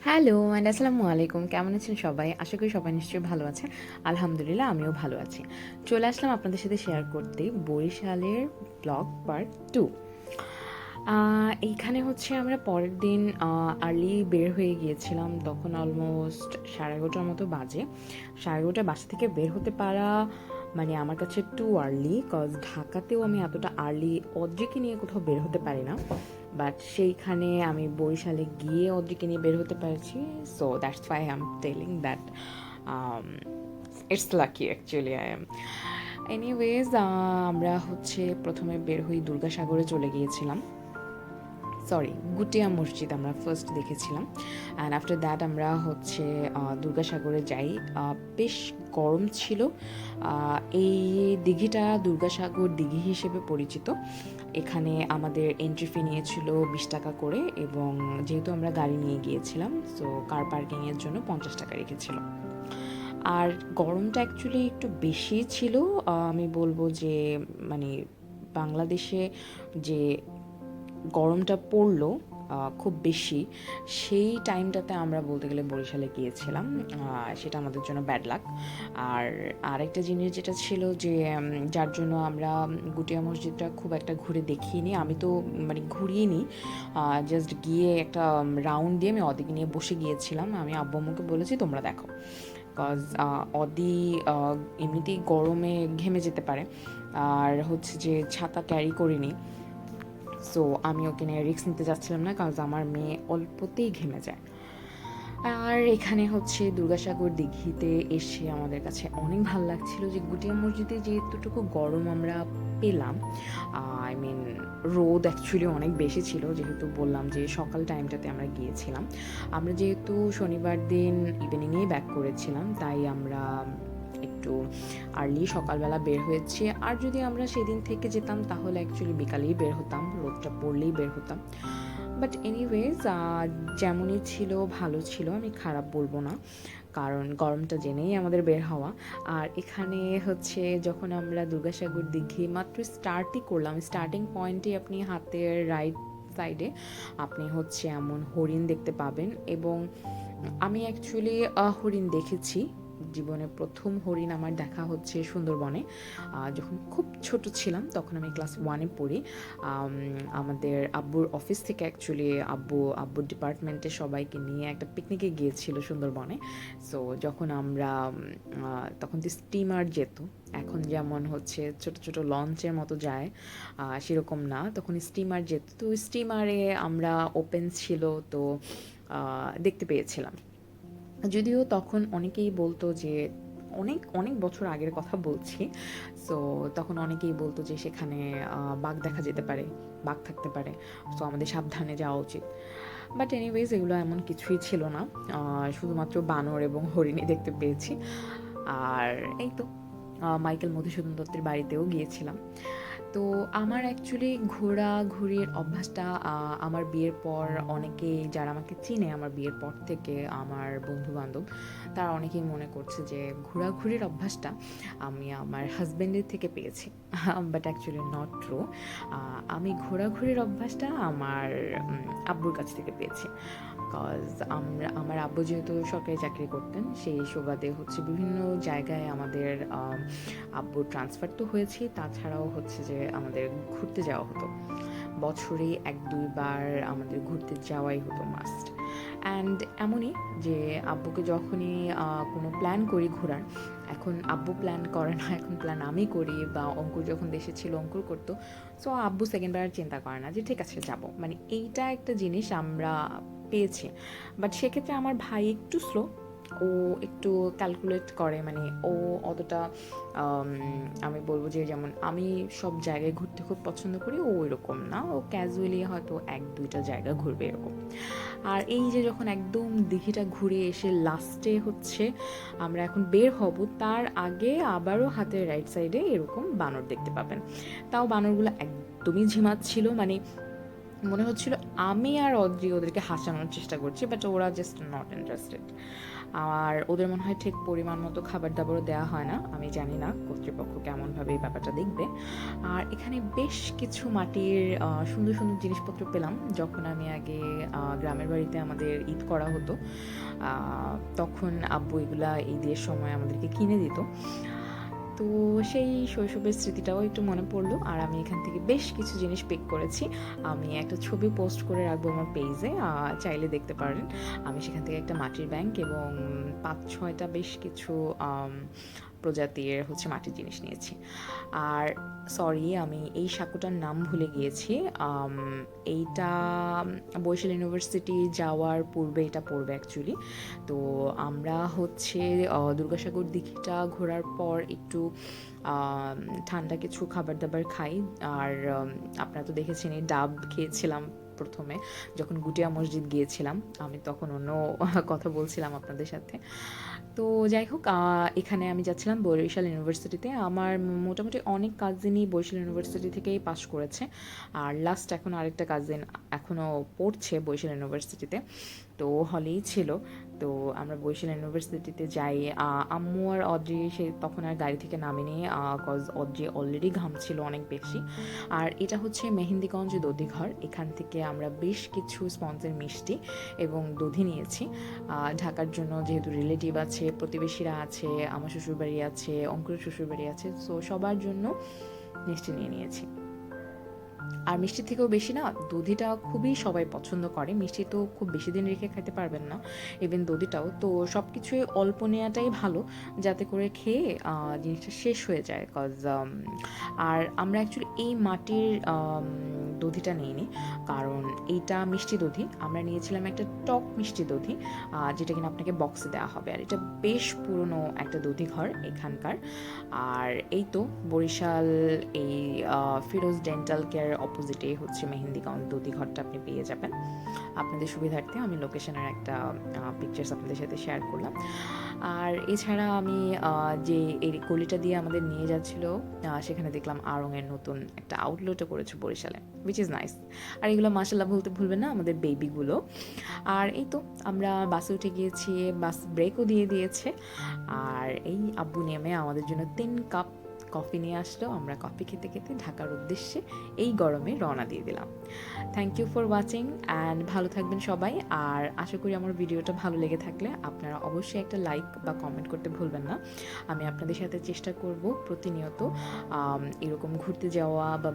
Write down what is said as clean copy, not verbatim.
Hello and আসসালামু আলাইকুম। কেমন আছেন সবাই? আশা করি সবাই নিশ্চয়ই ভালো আছেন। আলহামদুলিল্লাহ আমিও ভালো আছি। চলে আসলাম আপনাদের সাথে শেয়ার করতে বরিশালের ব্লগ পার্ট 2। এইখানে হচ্ছে আমরা পরের দিন আর্লি বের হয়ে গিয়েছিলাম। তখন অলমোস্ট 11:30টার মতো বাজে। 11:30টায় বাসা থেকে বের হতে পারা মানে আমার কাছে টু আর্লি, কজ ঢাকাতেও আমি এতটা আর্লি অদ্রিকে নিয়ে কোথাও বের হতে পারি না। বাট সেইখানে আমি বরিশালে গিয়ে অদ্রিকে নিয়ে বের হতে পেরেছি। So that's why I am telling that it's lucky actually I am. Anyways আমরা হচ্ছে প্রথমে বের হই দুর্গাসাগরে চলে গিয়েছিলাম। সরি, গুটিয়া মসজিদ আমরা ফার্স্ট দেখেছিলাম। অ্যান্ড আফটার দ্যাট আমরা হচ্ছে দুর্গাসাগরে যাই। বেশ গরম ছিল। এই দিঘিটা দুর্গাসাগর দিঘি হিসেবে পরিচিত। এখানে আমাদের এন্ট্রি ফি নিয়েছিল 20 টাকা করে, এবং যেহেতু আমরা গাড়ি নিয়ে গিয়েছিলাম সো কার পার্কিংয়ের জন্য 50 টাকা রেখেছিল। আর গরমটা অ্যাকচুয়ালি একটু বেশি ছিল। আমি বলবো যে মানে বাংলাদেশে যে গরমটা পড়লো খুব বেশি, সেই টাইমটাতে আমরা বলতে গেলে বরিশালে গিয়েছিলাম। সেটা আমাদের জন্য ব্যাড লাক। আর আরেকটা জিনিস যেটা ছিল যে যার জন্য আমরা গুটিয়া মসজিদটা খুব একটা ঘুরে দেখিনি। আমি তো মানে ঘুরিয়ে জাস্ট গিয়ে একটা রাউন্ড দিয়ে আমি ওদিকে নিয়ে বসে গিয়েছিলাম। আমি আব্বু আম্মুকে বলেছি তোমরা দেখো, কজ অদি এমনিতেই গরমে ঘেমে যেতে পারে, আর হচ্ছে যে ছাতা ক্যারি করিনি। সো আমি ওকে নিয়ে রিস্ক নিতে যাচ্ছিলাম না, কারণ আমার মেয়ে অল্পতেই ঘেমে যায়। আর এখানে হচ্ছে দুর্গাসাগর দিঘিতে এসে আমাদের কাছে অনেক ভালো লাগছিল যে গুটিয়া মসজিদে যেহেতুটুকু গরম আমরা পেলাম, আই মিন রোদ অ্যাকচুয়ালি অনেক বেশি ছিল, যেহেতু বললাম যে সকাল টাইমটাতে আমরা গিয়েছিলাম। আমরা যেহেতু শনিবার দিন ইভিনিংয়েই ব্যাক করেছিলাম, তাই আমরা একটু আর্লি সকালবেলা বের হয়েছি। আর যদি আমরা সেদিন থেকে যেতাম তাহলে অ্যাকচুয়ালি বিকালেই বের হতাম, রোদটা পড়লেই বের হতাম। বাট এনিওয়েজ যেমনই ছিল ভালো ছিল, আমি খারাপ বলবো না, কারণ গরমটা জেনেই আমাদের বের হওয়া। আর এখানে হচ্ছে যখন আমরা দুর্গাসাগর দিঘি মাত্র স্টার্টই করলাম, স্টার্টিং পয়েন্টে আপনি হাতের রাইট সাইডে আপনি হচ্ছে এমন হরিণ দেখতে পাবেন। এবং আমি অ্যাকচুয়ালি হরিণ দেখেছি, জীবনে প্রথম হরিণ আমার দেখা হচ্ছে সুন্দরবনে। যখন খুব ছোট ছিলাম তখন আমি ক্লাস 1-এ পড়ি। আমাদের আব্বুর অফিস থেকে অ্যাকচুয়ালি আব্বুর ডিপার্টমেন্টে সবাইকে নিয়ে একটা পিকনিকে গিয়েছিল সুন্দরবনে। সো যখন আমরা তখন তো স্টিমার যেত, এখন যেমন হচ্ছে ছোট ছোট লঞ্চের মতো যায়, সেরকম না, তখন স্টিমার যেত। তো স্টিমারে আমরা ওপেন ছিল, তো দেখতে পেয়েছিলাম। যদিও তখন অনেকেই বলতো যে অনেক অনেক বছর আগের কথা বলছি, সো তখন অনেকেই বলতো যে সেখানে বাঘ দেখা যেতে পারে, বাঘ থাকতে পারে, সো আমাদের সাবধানে যাওয়া উচিত। বাট এনিওয়েজ এগুলো এমন কিছুই ছিল না, শুধুমাত্র বানর এবং হরিণী দেখতে পেয়েছি। আর এই তো মাইকেল মধুসূদন দত্তের বাড়িতেও গিয়েছিলাম। তো আমার অ্যাকচুয়ালি ঘোরাঘুরির অভ্যাসটা আমার বিয়ের পর অনেকেই যারা আমাকে চিনে আমার বিয়ের পর থেকে, আমার বন্ধু-বান্ধব, তারা অনেকেই মনে করছে যে ঘোরাঘুরির অভ্যাসটা আমি আমার হাসব্যান্ডের থেকে পেয়েছি। But actually not true. আমি ঘোরাঘুরির অভ্যাসটা আমার আব্বুর কাছ থেকে পেয়েছি। কজ আমার আব্বু যেহেতু সরকারি চাকরি করতেন, সেই সুবাদে হচ্ছে বিভিন্ন জায়গায় আমাদের আব্বুর ট্রান্সফার তো হয়েছে, তাছাড়াও হচ্ছে যে আমাদের ঘুরতে যাওয়া হতো। বছরে 1-2 বার আমাদের ঘুরতে যাওয়াই হতো মাস্ট। অ্যান্ড এমনই যে আব্বুকে যখনই কোনো প্ল্যান করি ঘোরার, এখন আব্বু প্ল্যান করে না, এখন প্ল্যান আমি করি, বা অঙ্কুর যখন দেশে ছিল অঙ্কুর করতো। সো আব্বু সেকেন্ডবার আর চিন্তা করে না যে ঠিক আছে যাব, মানে এইটা একটা জিনিস আমরা পেয়েছি। বাট সেক্ষেত্রে আমার ভাই একটু স্লো, ও একটু ক্যালকুলেট করে, মানে ও অতটা আমি বলবো যে যেমন আমি সব জায়গায় ঘুরতে খুব পছন্দ করি, ও এরকম না, ও ক্যাজুয়ালি হয়তো 1-2টা জায়গা ঘুরবে এরকম। আর এই যে যখন একদম দিঘিটা ঘুরে এসে লাস্টে হচ্ছে আমরা এখন বের হব, তার আগে আবারও হাতের রাইট সাইডে এরকম বানর দেখতে পাবেন। তাও বানরগুলো একদমই ঝিমাচ্ছিল, মানে মনে হচ্ছিল আমি আর অদ্রি ওদেরকে হাসানোর চেষ্টা করছি, বাট ওরা জাস্ট নট ইন্টারেস্টেড। আর ওদের মনে হয় ঠিক পরিমাণ মতো খাবার দাবারও দেওয়া হয় না, আমি জানি না কর্তৃপক্ষ কেমনভাবে এই ব্যাপারটা দেখবে। আর এখানে বেশ কিছু মাটির সুন্দর সুন্দর জিনিসপত্র পেলাম। যখন আমি আগে গ্রামের বাড়িতে আমাদের ঈদ করা হতো, তখন আব্বু এগুলা ঈদের সময় আমাদেরকে কিনে দিত। তো সেই শৈশবের স্মৃতিটাও একটু মনে পড়লো। আর আমি এখান থেকে বেশ কিছু জিনিস পিক করেছি, আমি একটা ছবি পোস্ট করে রাখবো আমার পেজে, চাইলে দেখতে পারেন। আমি সেখান থেকে একটা মাটির ব্যাংক এবং 5-6টা বেশ কিছু প্রজাতির হচ্ছে মাটির জিনিস নিয়েছি। আর সরি, আমি এই সাঁকোটার নাম ভুলে গিয়েছি। এইটা বরিশাল ইউনিভার্সিটি যাওয়ার পূর্বে এটা পড়বে অ্যাকচুয়ালি। তো আমরা হচ্ছে দুর্গাসাগর দিঘিটা ঘোরার পর একটু ঠান্ডা কিছু খাবার দাবার খাই। আর আপনারা তো দেখেছেনই ডাব খেয়েছিলাম প্রথমে যখন গুটিয়া মসজিদ গিয়েছিলাম, আমি তখন অন্য কথা বলছিলাম আপনাদের সাথে। তো যাই হোক, এখানে আমি যাচ্ছিলাম বরিশাল ইউনিভার্সিটিতে। আমার মোটামুটি অনেক কাজিনই বরিশাল ইউনিভার্সিটি থেকেই পাশ করেছে। আর লাস্ট এখন আরেকটা কাজিন এখনও পড়ছে বরিশাল ইউনিভার্সিটিতে, তো হলেই ছিল। তো আমরা বরিশাল ইউনিভার্সিটিতে যাই। আম্মু আর অদ্রি সে তখন আর গাড়ি থেকে নামেনি, কজ অদ্রি অলরেডি ঘামছিল অনেক বেশি। আর এটা হচ্ছে মেহেন্দিগঞ্জ দধিঘর, এখান থেকে আমরা বেশ কিছু স্পঞ্জের মিষ্টি এবং দধি নিয়েছি ঢাকার জন্য, যেহেতু রিলেটিভ আছে, প্রতিবেশীরা আছে, আমার শ্বশুরবাড়ি আছে, অঙ্কুরের শ্বশুরবাড়ি আছে, সো সবার জন্য মিষ্টি নিয়ে নিয়েছি। আর মিষ্টির থেকেও বেশি না, দধিটা খুবই সবাই পছন্দ করে। মিষ্টি তো খুব বেশি দিন রেখে খেতে পারবেন না, ইভেন দধিটাও। তো সব কিছুই অল্প নেওয়াটাই ভালো, যাতে করে খেয়ে জিনিসটা শেষ হয়ে যায়। কজ আর আমরা অ্যাকচুয়ালি এই মাটির দধিটা নিইনি, কারণ এইটা মিষ্টি দধি। আমরা নিয়েছিলাম একটা টক মিষ্টি দধি, যেটা কিনা আপনাকে বক্সে দেওয়া হবে। আর এটা বেশ পুরনো একটা দধি ঘর এখানকার। আর এই তো বরিশাল এই ফিরোজ ডেন্টাল কেয়ার অপোজিটে হচ্ছে মেহেন্দিগঞ্জ দধিঘরটা আপনি পেয়ে যাবেন। আপনাদের সুবিধার্থে আমি লোকেশনের একটা পিকচার্স আপনাদের সাথে শেয়ার করলাম। আর এছাড়া আমি যে এই গলিটা দিয়ে আমাদের নিয়ে যাচ্ছিল, সেখানে দেখলাম আড়ংয়ের নতুন একটা আউটলেটও করেছে বরিশালে, উইচ ইজ নাইস। আর এগুলো মাশাল্লাহ বলতে ভুলবেন না, আমাদের বেবিগুলো। আর এই তো আমরা বাসে উঠে গিয়েছি, বাস ব্রেকও দিয়ে দিয়েছে। আর এই আব্বু নেমে আমাদের জন্য 3 কাপ কফি নিয়ে আসলো। আমরা কফি খেতে খেতে ঢাকার উদ্দেশ্যে এই গরমে রওনা দিয়ে দিলাম। Thank you for watching and ভালো থাকবেন সবাই। আর আশা করি আমার ভিডিওটা ভালো লেগে থাকলে আপনারা অবশ্যই একটা লাইক বা কমেন্ট করতে ভুলবেন না। আমি আপনাদের সাথে চেষ্টা করব প্রতিনিয়ত এরকম ঘুরতে যাওয়া বা